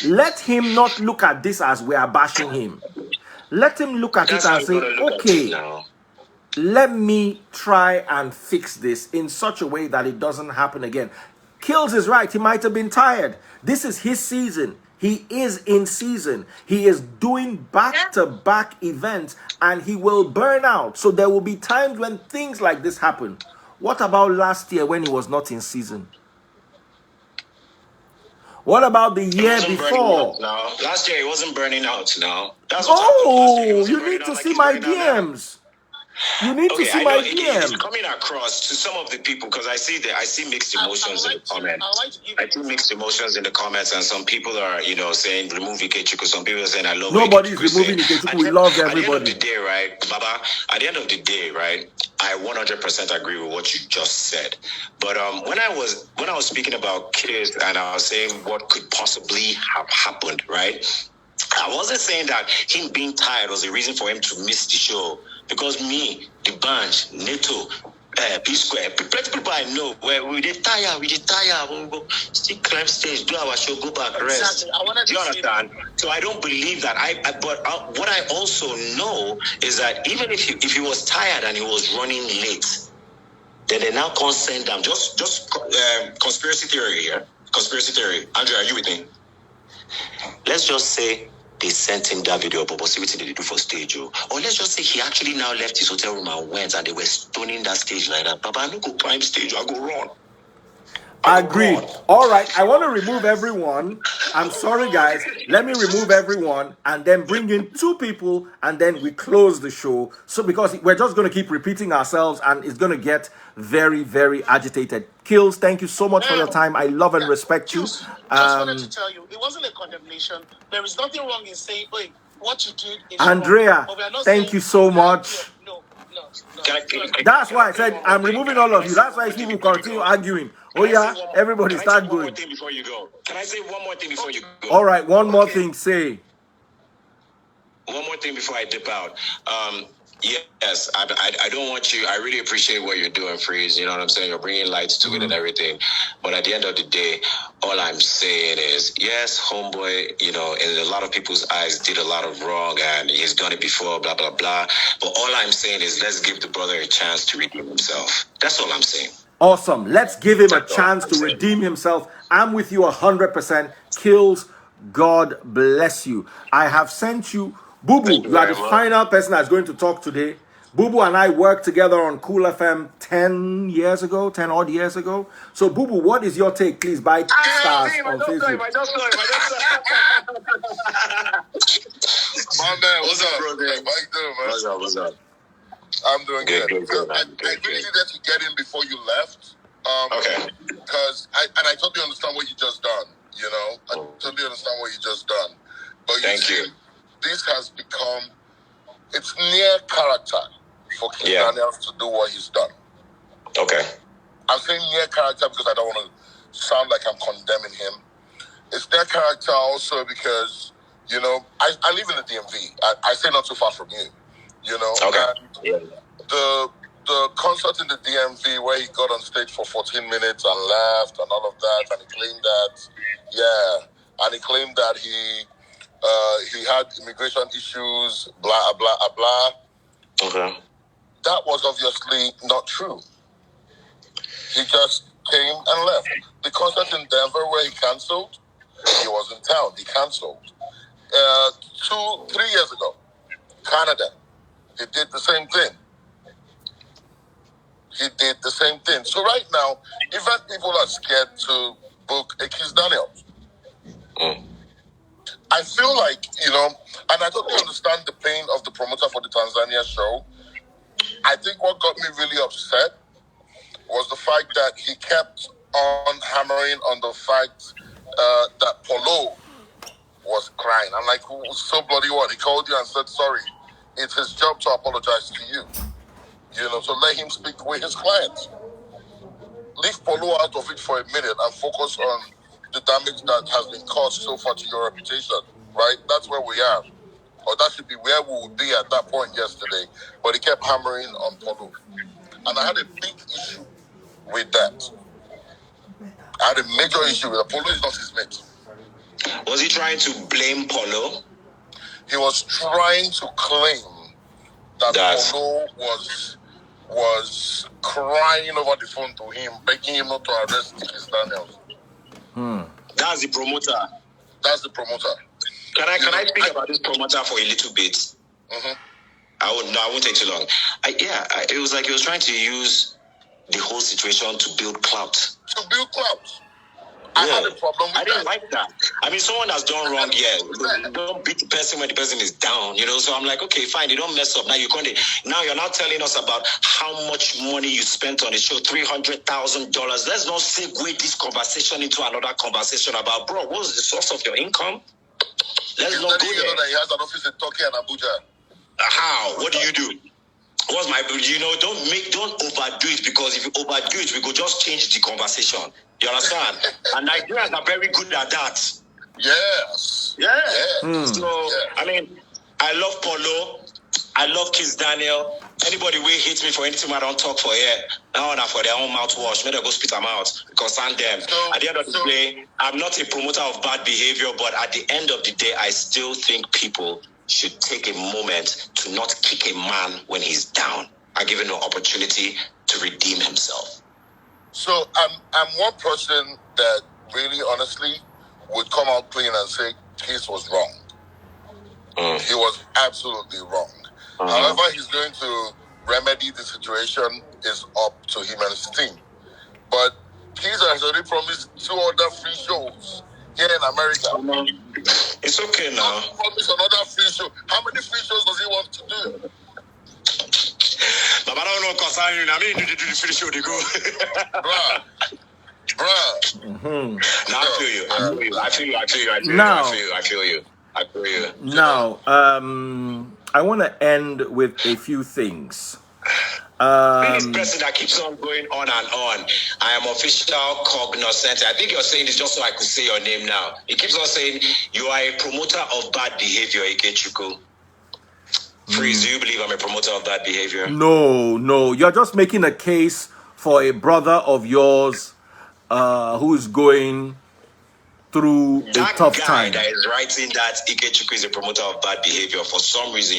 Let him not look at this as we are bashing him. Let him look at it and say, okay, let me try and fix this in such a way that it doesn't happen again. Kills is right. He might have been tired. This is his season. He is in season. He is doing back-to-back events and he will burn out. So there will be times when things like this happen. What about last year when he was not in season? What about the year before? No. Last year he wasn't burning out now. You need to see my DMs. You need to see my DM. It's coming across to some of the people because I see mixed emotions in the comments. I see mixed emotions in the comments, and some people are, saying remove Ikechukwu. Some people are saying I love. Nobody's removing Ikechukwu. We love everybody. At the end of the day, right, Baba? At the end of the day, right, I 100% agree with what you just said. But when I was speaking about Kiss and I was saying what could possibly have happened, right? I wasn't saying that him being tired was a reason for him to miss the show. Because me, the band, NATO, P-Square, plenty people I know, where we did tire, we go still climb stage, do our show, go back, rest. Exactly. Do you understand? So I don't believe that. But what I also know is that even if he was tired and he was running late, then they now can't send them. Just conspiracy theory here. Conspiracy theory. Andrew, are you with me? Let's just say they sent him that video, but see what they do for stage. Or let's just say he actually now left his hotel room and went, and they were stoning that stage like that. Papa, I don't go climb stage, I go run. Agreed. All right, I want to remove everyone. I'm sorry, guys. Let me remove everyone and then bring in 2 people, and then we close the show. So because we're just going to keep repeating ourselves, and it's going to get very, very agitated. Kills, thank you so much for your time. I love and respect you. Just wanted to tell you, it wasn't a condemnation. There is nothing wrong in saying, "Hey, what you did is Andrea, wrong." thank you so much. No. That's why I said I'm removing all of you. That's why people continue arguing. Oh yeah, everybody start going. Can I say one more thing before you go? All right, one more thing. Say. One more thing before I dip out. Yes, I don't want you. I really appreciate what you're doing, Freeze. You know what I'm saying? You're bringing lights to it and everything. But at the end of the day, all I'm saying is, yes, homeboy, you know, in a lot of people's eyes, did a lot of wrong, and he's done it before, blah, blah, blah. But all I'm saying is, let's give the brother a chance to redeem himself. That's all I'm saying. Awesome. Let's give him a chance to redeem himself. I'm with you 100%. Kills, God bless you. I have sent you... Boo Boo, you are the final person that's going to talk today. Boo Boo and I worked together on Cool FM 10 odd years ago. So Boo Boo, what is your take? Please buy stars on Facebook. My man, what's up, bro? How you doing, man? What's up? I'm doing good. Good. I really needed to get in before you left. Okay. Because I totally understand what you just done. You know, I totally understand what you just done. But Thank you. This has become, it's near character for King Daniels to do what he's done. Okay. I'm saying near character because I don't want to sound like I'm condemning him. It's near character also because, you know, I live in the DMV. I stay not too far from you, you know. Okay. And the concert in the DMV where he got on stage for 14 minutes and left and all of that, and he claimed that he had immigration issues, blah, blah, blah. Okay. That was obviously not true. He just came and left. The concert in Denver where he canceled, he was in town. He canceled. 2-3 years ago, Canada, he did the same thing. So right now, even people are scared to book a Kiss Daniels. I feel like, you know, and I totally understand the pain of the promoter for the Tanzania show. I think what got me really upset was the fact that he kept on hammering on the fact that Polo was crying. I'm like, so bloody what? He called you and said, sorry, it's his job to apologize to you. You know, so let him speak with his clients. Leave Polo out of it for a minute and focus on the damage that has been caused so far to your reputation, right? That's where we are. Or that should be where we would be at that point yesterday. But he kept hammering on Polo. And I had a big issue with that. I had a major issue with that. Polo is not his mate. Was he trying to blame Polo? He was trying to claim that Polo was crying over the phone to him, begging him not to arrest Kiss Daniels. That's the promoter. That's the promoter. Can I speak about this promoter for a little bit? Mm-hmm. I won't take too long. It was like he was trying to use the whole situation to build clout. I had a problem with that. I didn't like that. I mean, someone has done wrong, don't beat the person when the person is down, you know. So I'm like, okay, fine, you don't mess up. Now you're now telling us about how much money you spent on the show, $300,000. Let's not segue this conversation into another conversation about, bro, what was the source of your income? Let's not go there. You know that he has an office in Turkey and Abuja. How? What do you do? What's my, don't overdo it, because if you overdo it, we could just change the conversation. You understand? And Nigerians are very good at that. Yes. Yeah. So, I mean, I love Polo. I love Kiss Daniel. Anybody will hate me for anything I don't talk for here. Now and for their own mouthwash. May they go spit them out. Concern them. At the end of the day, I'm not a promoter of bad behavior, but at the end of the day, I still think people should take a moment to not kick a man when he's down and give him an opportunity to redeem himself. So I'm one person that really honestly would come out clean and say Kiss was wrong. he was absolutely wrong. However, he's going to remedy the situation is up to him and his team. But he's already promised 2 other free shows here in America. It's okay now. He promised another free show. How many free shows does he want to do? But I don't know concerning. I mean, you do the free show, they go. Bruh. Now I feel you. I feel you. Now, I want to end with a few things. This person that keeps on going on and on. I am official cognizant. I think you're saying this just so I could say your name now. He keeps on saying you are a promoter of bad behavior, Ikechukwu. Freeze, do you believe I'm a promoter of bad behavior? No. You're just making a case for a brother of yours who is going through a tough time. That is writing that Ikechukwu is a promoter of bad behavior. For some reason,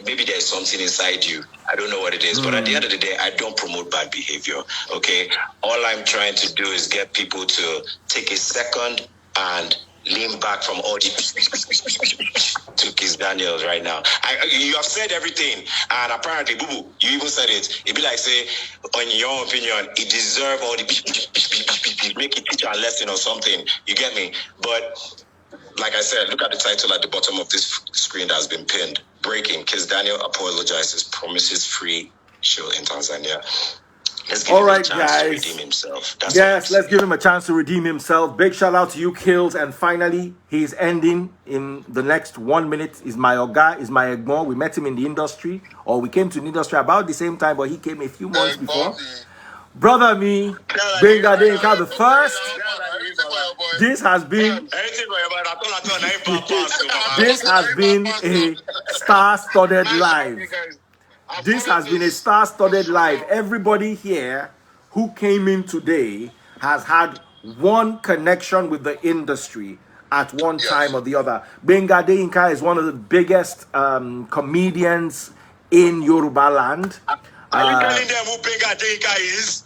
maybe there's something inside you. I don't know what it is. But at the end of the day, I don't promote bad behavior. Okay? All I'm trying to do is get people to take a second and lean back from all the to Kiss Daniels right now. You have said everything, and apparently, Boo, you even said it. It'd be like, say, on your opinion, it deserves all the make it teach a lesson or something. You get me? But like I said, look at the title at the bottom of this screen that has been pinned. Breaking. Kiss Daniel apologizes, promises free show in Tanzania. Let's give him a chance to redeem himself. Yes, let's give him a chance to redeem himself. Big shout out to you, Kills. And finally, he's ending in the next 1 minute. Is my Oga, is my Egmont. We met him in the industry, or we came to the industry about the same time, but he came a few months before. Brother me, Benga Denka the first. This has been a star-studded live. This has been a star-studded live. Everybody here who came in today has had one connection with the industry at one time or the other. Benga Denka is one of the biggest comedians in Yoruba land. Are you telling them who Benga Denka is?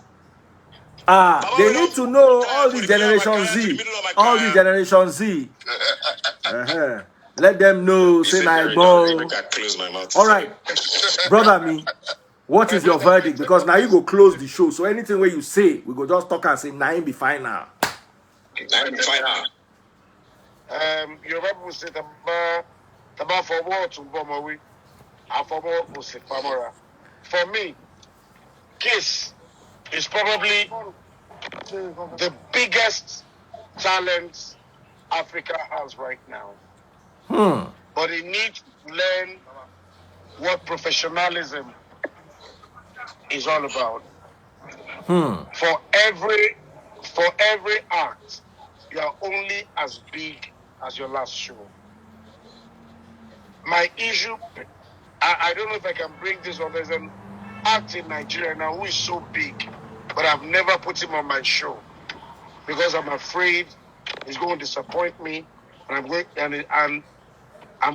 They need to know all the Generation Z. All the Generation Z. Let them know. Say all right, brother me. What is your verdict? Because now you go close the show. So anything where you say, we go just talk and say, nah, be fine now. Your people say the for war to Bomawi. For me, Kiss is probably the biggest talent Africa has right now. But it needs to learn what professionalism is all about. For every act, you are only as big as your last show. My issue, I don't know if I can bring this up. There's an act in Nigeria now who is so big, but I've never put him on my show because I'm afraid he's going to disappoint me, and I'm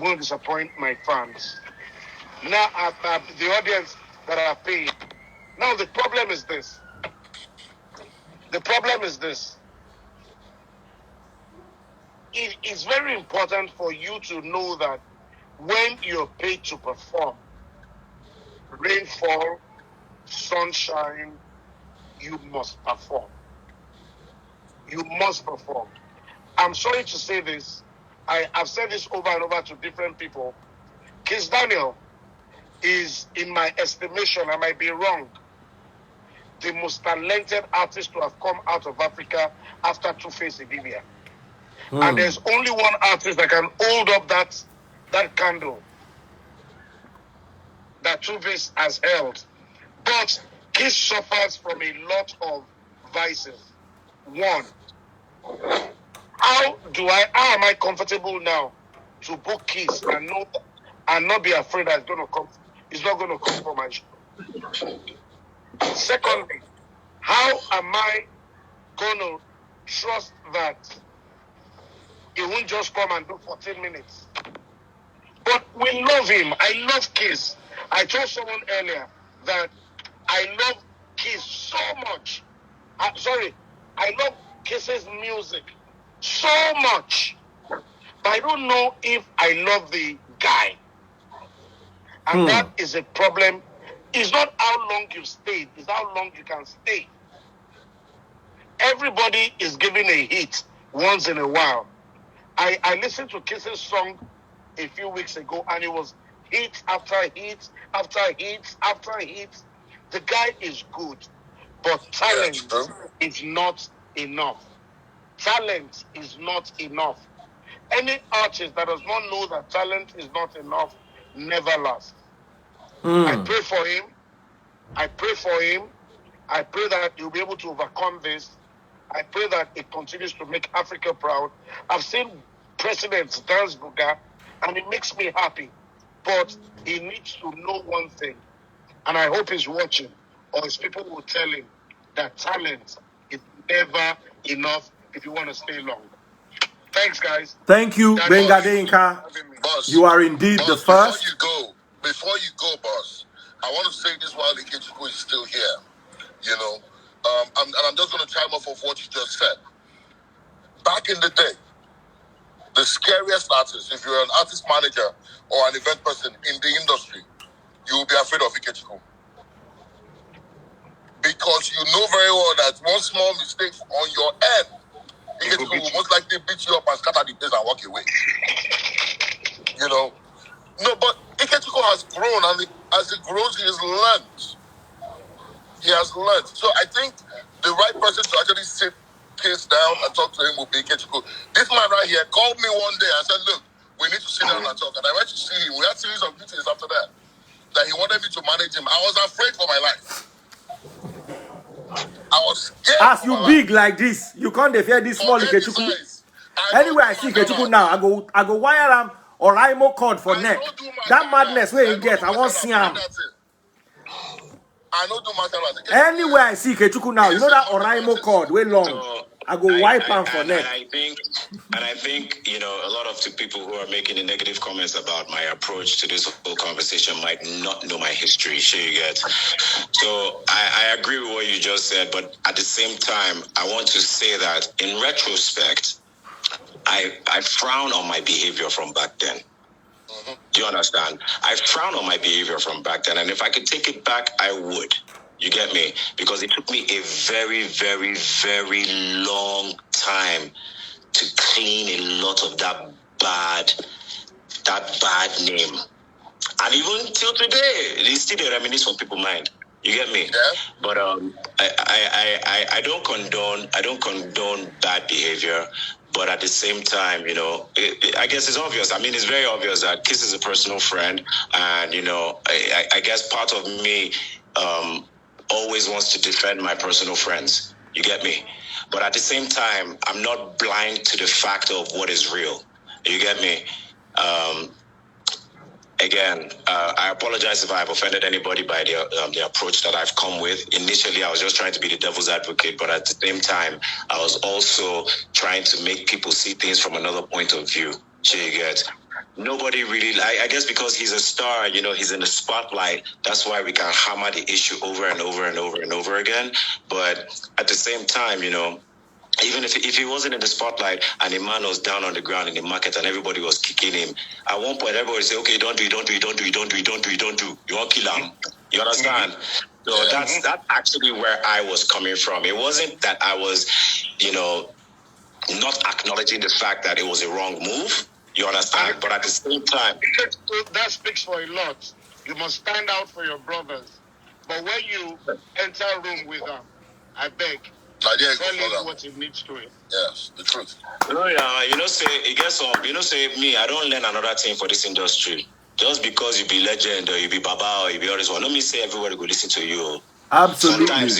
going to disappoint my fans. Now, the audience that I paid. Now, the problem is this. It is very important for you to know that when you're paid to perform, rainfall, sunshine, you must perform. You must perform. I'm sorry to say this. I've said this over and over to different people. Kiss Daniel is, in my estimation, I might be wrong, the most talented artist to have come out of Africa after Two-Face Idibia. And there's only one artist that can hold up that candle that Two-Face has held. But Kiss suffers from a lot of vices. One, how am I comfortable now to book Kiss and not be afraid that it's not going to come for my show? Secondly, how am I going to trust that he won't just come and do 14 minutes? But we love him. I love Kiss. I told someone earlier that I love Kiss so much. I love Kiss's music so much. But I don't know if I love the guy. And that is a problem. It's not how long you've stayed, it's how long you can stay. Everybody is giving a hit once in a while. I listened to Kiss's song a few weeks ago, and it was hit after hit after hit after hit. The guy is good, but talent is not enough. Talent is not enough. Any artist that does not know that talent is not enough never lasts. I pray for him. I pray for him. I pray that he'll be able to overcome this. I pray that it continues to make Africa proud. I've seen presidents dance Buga, and it makes me happy. But he needs to know one thing, and I hope he's watching, or his people will tell him that talent is never enough if you want to stay long. Thanks, guys. Thank you, Benga Deinka. You are indeed the first. Before you go, boss, I want to say this while Ikechukwu is still here. You know, and I'm just going to chime off of what you just said. Back in the day, the scariest artist, if you're an artist manager or an event person in the industry, you will be afraid of Ikechukwu. Because you know very well that one small mistake on your end, Ikechukwu will most likely beat you up and scatter the place and walk away. You know? No, but Ikechukwu has grown, and as he grows, he has learned. He has learned. So I think the right person to actually sit Case down and talk to him will be Ikechukwu. This man right here called me one day and said, look, we need to sit down and talk. And I went to see him. We had a series of meetings after that he wanted me to manage him. I was afraid for my life. I was scared. As you big like this, you can't fear this small Ikechukwu. Anyway, I see Ikechukwu now. I go wire him or IMO cord for neck. That madness where he get, I won't see him. I know do matter. Anywhere I see Ikechukwu now, you know that Oraimo cord way long. I go wipe him for neck. And I think, you know, a lot of the people who are making the negative comments about my approach to this whole conversation might not know my history. Sure, you get. So I agree with what you just said, but at the same time, I want to say that in retrospect, I frown on my behavior from back then. Do you understand? I frown on my behavior from back then, and if I could take it back, I would. You get me? Because it took me a very, very, very long time to clean a lot of that bad name. And even till today, it's still a reminisce on people's mind. You get me? Yeah. But I don't condone bad behavior. But at the same time, you know, I guess it's obvious. I mean, it's very obvious that Kiss is a personal friend. And, you know, I guess part of me always wants to defend my personal friends. You get me? But at the same time, I'm not blind to the fact of what is real. You get me? Again, I apologize if I have offended anybody by the approach that I've come with. Initially, I was just trying to be the devil's advocate, but at the same time, I was also trying to make people see things from another point of view. So you get, nobody really, I guess because he's a star, you know, he's in the spotlight. That's why we can hammer the issue over and over and over and over again. But at the same time, you know, even if he wasn't in the spotlight and a man was down on the ground in the market and everybody was kicking him, at one point everybody say, okay, don't do. You won't kill him. You understand? So that's actually where I was coming from. It wasn't that I was, you know, not acknowledging the fact that it was a wrong move. You understand? But at the same time, that speaks for a lot. You must stand out for your brothers. But when you enter a room with them, I beg, tell him what he needs to it. Yes, the truth. You know, say it gets up. You know, say me, I don't learn another thing for this industry. Just because you be legend or you be baba or you be all this one, let me say everybody go listen to you. Absolutely.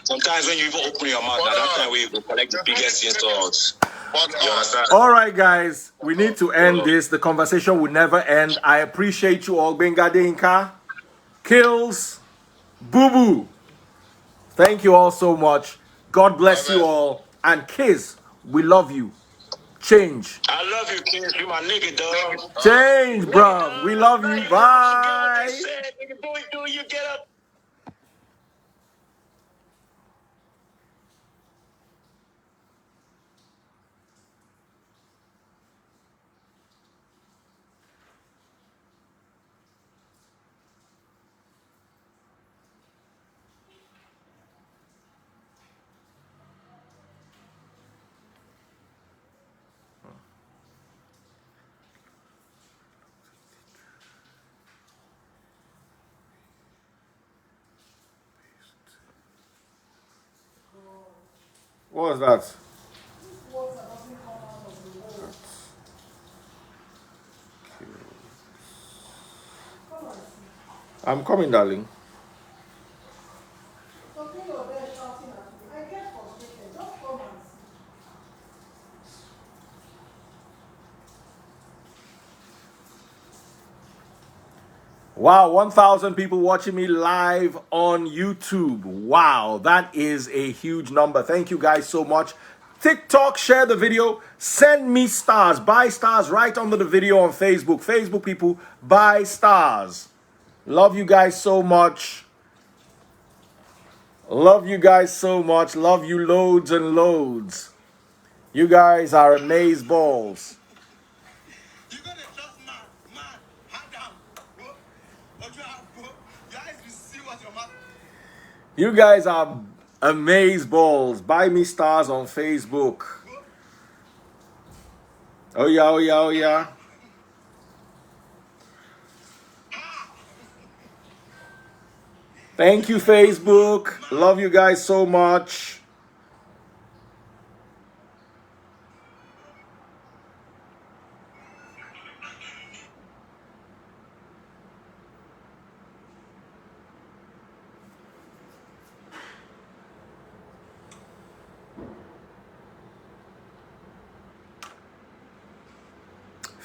Sometimes when you even open your mouth, at that time we will collect the biggest insults. You understand? All right, guys, we need to end this. The conversation will never end. I appreciate you all. Benga Deinka, Kills, Boo Boo. Thank you all so much. God bless you all. And Kiss, we love you. Change. I love you, Kiss. You my nigga, dog. Change, bro. We love you. Bye. You get up. What was that? I'm coming, darling. Wow, 1,000 people watching me live on YouTube. Wow, that is a huge number. Thank you guys so much. TikTok, share the video. Send me stars. Buy stars right under the video on Facebook. Facebook people, buy stars. Love you guys so much. Love you guys so much. Love you loads and loads. You guys are amaze balls. You guys are amaze balls. Buy me stars on Facebook. Oh yeah, oh yeah, oh yeah. Thank you, Facebook. Love you guys so much.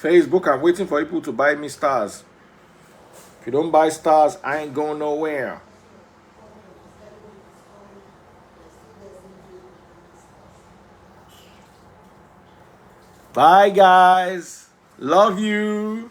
Facebook, I'm waiting for people to buy me stars. If you don't buy stars, I ain't going nowhere. Bye, guys. Love you.